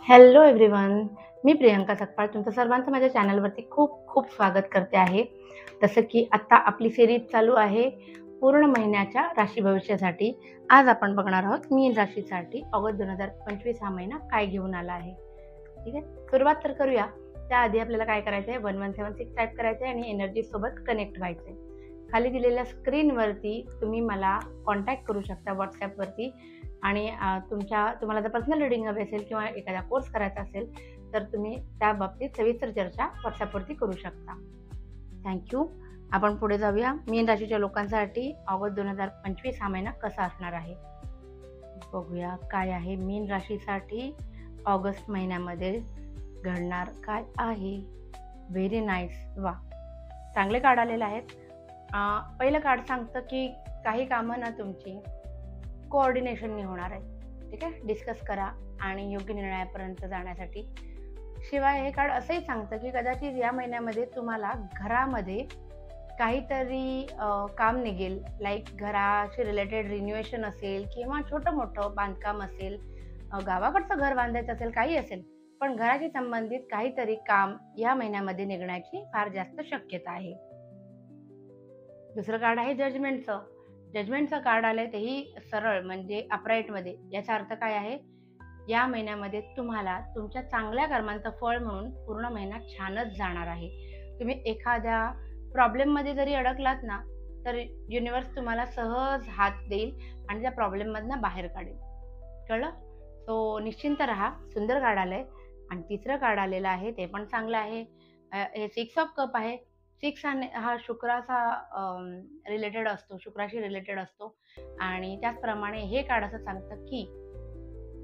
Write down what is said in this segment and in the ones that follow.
Hello everyone, मी प्रियंका सकपाळ तुमचं सर्वांचं माझ्या चॅनलवरती खूप खूप स्वागत करते आहे. जसं की आत्ता आपली सिरीज चालू आहे पूर्ण महिन्याच्या राशी भविष्यासाठी. आज आपण बघणार आहोत मीन राशीसाठी ऑगस्ट 2025 हा महिना काय घेऊन आला आहे. ठीक आहे, सुरुवात तर करूया. त्याआधी आपल्याला काय करायचं आहे, 1176 टाईप करायचं आहे आणि एनर्जी सोबत कनेक्ट व्हायचं आहे. खाली दिलेल्या स्क्रीनवरती तुम्ही मला कॉन्टॅक्ट करू शकता व्हॉट्सॲपवरती. आणि तुम्हाला जर पर्सनल रिडिंग हवी असेल किंवा एखादा कोर्स करायचा असेल तर तुम्ही त्या बाबतीत सविस्तर चर्चा व्हॉट्सॲपवरती करू शकता. थँक्यू. आपण पुढे जाऊया. मीन राशीच्या लोकांसाठी ऑगस्ट 2025 हा महिना कसा असणार आहे बघूया. काय आहे मीन राशीसाठी ऑगस्ट महिन्यामध्ये घडणार काय आहे. Very nice. वा, चांगले कार्ड आलेले आहेत. पहिलं कार्ड सांगतं की काही कामं ना तुमची कोऑर्डिनेशनने होणार आहे. ठीक आहे, डिस्कस करा आणि योग्य निर्णयापर्यंत जाण्यासाठी. शिवाय हे कार्ड असंही सांगतं की कदाचित या महिन्यामध्ये तुम्हाला घरामध्ये काहीतरी काम निघेल, लाईक घराशी रिलेटेड रिन्युएशन असेल किंवा छोटं मोठं बांधकाम असेल, गावाकडचं घर बांधायचं असेल, काही असेल, पण घराशी संबंधित काहीतरी काम या महिन्यामध्ये निघण्याची फार जास्त शक्यता आहे. दुसरं कार्ड आहे जजमेंटचं कार्ड आलंय, तेही सरळ म्हणजे अपराईटमध्ये. याचा अर्थ काय आहे, या महिन्यामध्ये तुम्हाला तुमच्या चांगल्या कर्मांचं फळ म्हणून पूर्ण महिना छानच जाणार आहे. तुम्ही एखाद्या प्रॉब्लेममध्ये जरी अडकलात ना तर युनिवर्स तुम्हाला सहज हात देईल आणि त्या प्रॉब्लेममधनं बाहेर काढेल. कळलं? तो निश्चिंत राहा. सुंदर कार्ड आलंय. आणि तिसरं कार्ड आलेलं आहे, ते पण चांगलं आहे. हे 6 ऑफ कप आहे. 6 हा शुक्राचा रिलेटेड असतो, शुक्राशी रिलेटेड असतो. आणि त्याचप्रमाणे हे कार्ड असं सांगतं की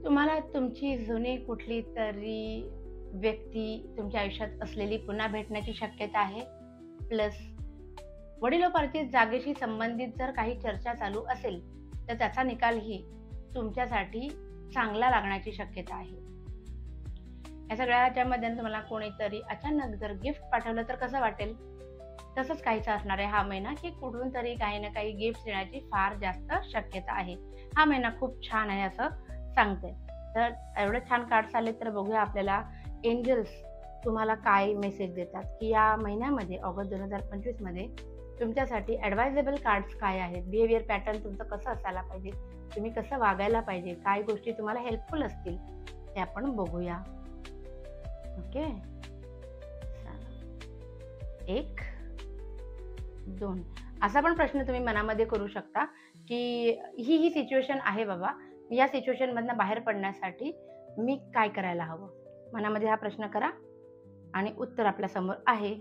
तुम्हाला तुमची जुनी कुठली तरी व्यक्ती तुमच्या आयुष्यात असलेली पुन्हा भेटण्याची शक्यता आहे. प्लस वडिलोपार्जित जागेशी संबंधित जर काही चर्चा चालू असेल तर त्याचा निकालही तुमच्यासाठी चांगला लागण्याची शक्यता आहे. या सगळ्याच्या मध्ये तुम्हाला कोणीतरी अचानक जर गिफ्ट पाठवलं तर कसं वाटेल, तसंच काहीचं असणार आहे हा महिना, की कुठून तरी काही ना काही गिफ्ट देण्याची फार जास्त शक्यता आहे. हा महिना खूप छान आहे असं सांगते. तर एवढे छान कार्ड्स आले तर बघूया आपल्याला एंजल्स तुम्हाला काय मेसेज देतात की या महिन्यामध्ये ऑगस्ट 2025 मध्ये तुमच्यासाठी ॲडवायजेबल कार्ड्स काय आहेत. बिहेवियर पॅटर्न तुमचं कसं असायला पाहिजे, तुम्ही कसं वागायला पाहिजे, काय गोष्टी तुम्हाला हेल्पफुल असतील ते आपण बघूया. ओके, 1 2 असा पण प्रश्न तुम्ही मनामध्ये करू शकता की ही सिच्युएशन आहे बाबा, या सिच्युएशन मधनं बाहेर पडण्यासाठी मी काय करायला हवं. मनामध्ये हा प्रश्न करा आणि उत्तर आपल्या समोर आहे.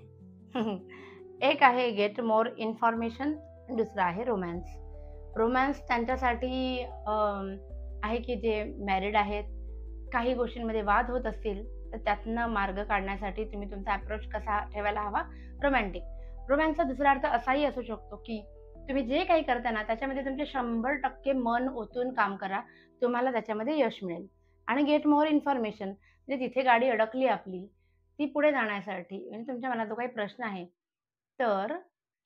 एक आहे गेट मोर इन्फॉर्मेशन, दुसरं आहे रोमॅन्स त्यांच्यासाठी आहे की जे मॅरिड आहेत. काही गोष्टींमध्ये वाद होत असतील तर त्यातनं मार्ग काढण्यासाठी तुम्ही तुमचा अप्रोच कसा ठेवायला हवा. रोमॅन्सचा दुसरा अर्थ असाही असू शकतो की तुम्ही जे काही करता ना त्याच्यामध्ये तुमचे 100% मन ओतून काम करा, तुम्हाला त्याच्यामध्ये यश मिळेल. आणि गेट मोर इन्फॉर्मेशन म्हणजे तिथे गाडी अडकली आपली, ती पुढे जाण्यासाठी म्हणजे तुमच्या मनात जो काही प्रश्न आहे तर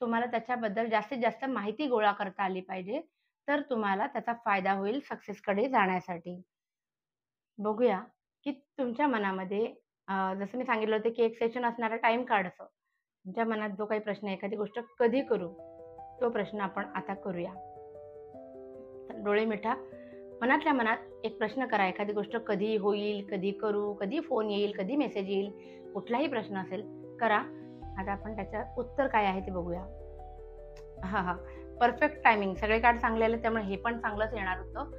तुम्हाला त्याच्याबद्दल जास्तीत जास्त माहिती गोळा करता आली पाहिजे, तर तुम्हाला त्याचा फायदा होईल सक्सेसकडे जाण्यासाठी. बघूया की तुमच्या मनामध्ये जसं मी सांगितलं होतं की एक सेशन असणारा टाइम कार्ड असं, तुमच्या मनात जो काही प्रश्न आहे, एखादी गोष्ट कधी करू, तो प्रश्न आपण आता करूया. डोळे मिटा, मनातल्या मनात एक प्रश्न करा. एखादी गोष्ट कधी होईल, कधी करू, कधी फोन येईल, कधी मेसेज येईल, कुठलाही प्रश्न असेल करा. आता आपण त्याचं उत्तर काय आहे ते बघूया. Perfect timing. सगळे कार्ड चांगले आले त्यामुळे हे पण चांगलंच येणार होतं.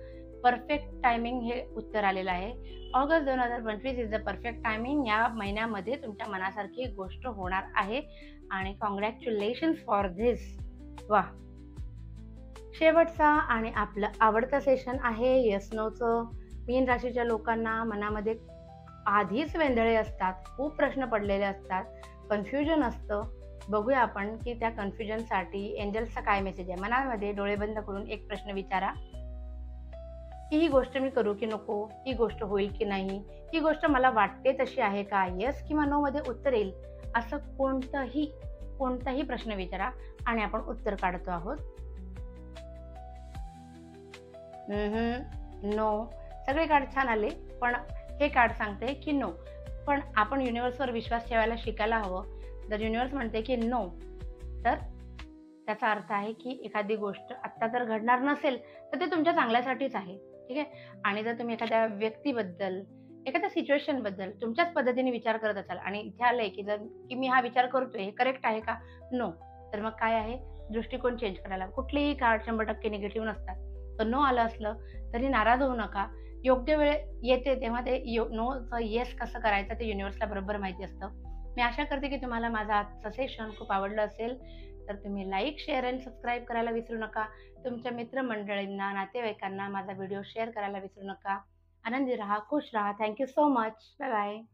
परफेक्ट टायमिंग हे उत्तर आलेलं आहे. August 2025 is the perfect timing. या महिन्यामध्ये तुमच्या मनासारखी एक गोष्ट होणार आहे आणि कॉंग्रॅच्युलेशन्स फॉर धिस. वा, शेवटचा आणि आपलं आवडतं सेशन आहे येस नोचं. मीन राशीच्या लोकांना मनामध्ये आधीच वेंधळे असतात, खूप प्रश्न पडलेले असतात, कन्फ्युजन असतं. बघूया आपण की त्या कन्फ्युजनसाठी एंजल्सचा काय मेसेज आहे. मनामध्ये डोळे बंद करून एक प्रश्न विचारा की ही गोष्ट मी करू की नको, ही गोष्ट होईल की नाही, ही गोष्ट मला वाटते तशी आहे का, येस किंवा नो मध्ये उत्तर येईल. असं कोणताही प्रश्न विचारा आणि आपण उत्तर काढतो आहोत. नो, सगळे कार्ड छान आले पण हे कार्ड सांगते की नो. पण आपण युनिव्हर्सवर विश्वास ठेवायला शिकायला हवं. जर युनिव्हर्स म्हणते की नो, तर त्याचा अर्थ आहे की एखादी गोष्ट आत्ता जर घडणार नसेल, तर ते तुमच्या चांगल्यासाठीच आहे. ठीक आहे. आणि जर तुम्ही एखाद्या व्यक्तीबद्दल, एखाद्या सिच्युएशनबद्दल तुमच्याच पद्धतीने विचार करत असाल आणि इथे आलंय की जर की मी हा विचार करतोय, हे करेक्ट आहे का? नो. तर मग काय आहे? दृष्टिकोन चेंज करायला. कुठलीही कार्ड 100% निगेटिव्ह नसतात. तर नो आलं असलं तरी नाराज होऊ नका. योग्य वेळ येते तेव्हा ते नोचं येस कसं करायचं ते युनिव्हर्सला बरोबर माहिती असतं. मी आशा करते की तुम्हाला माझं आजचं सेशन खूप आवडलं असेल. तर तुम्ही लाईक, शेअर आणि सबस्क्राईब करायला विसरू नका. तुमच्या मित्रमंडळींना, नातेवाईकांना माझा व्हिडिओ शेअर करायला विसरू नका. आनंदी राहा, खुश राहा. Thank you so much. Bye bye.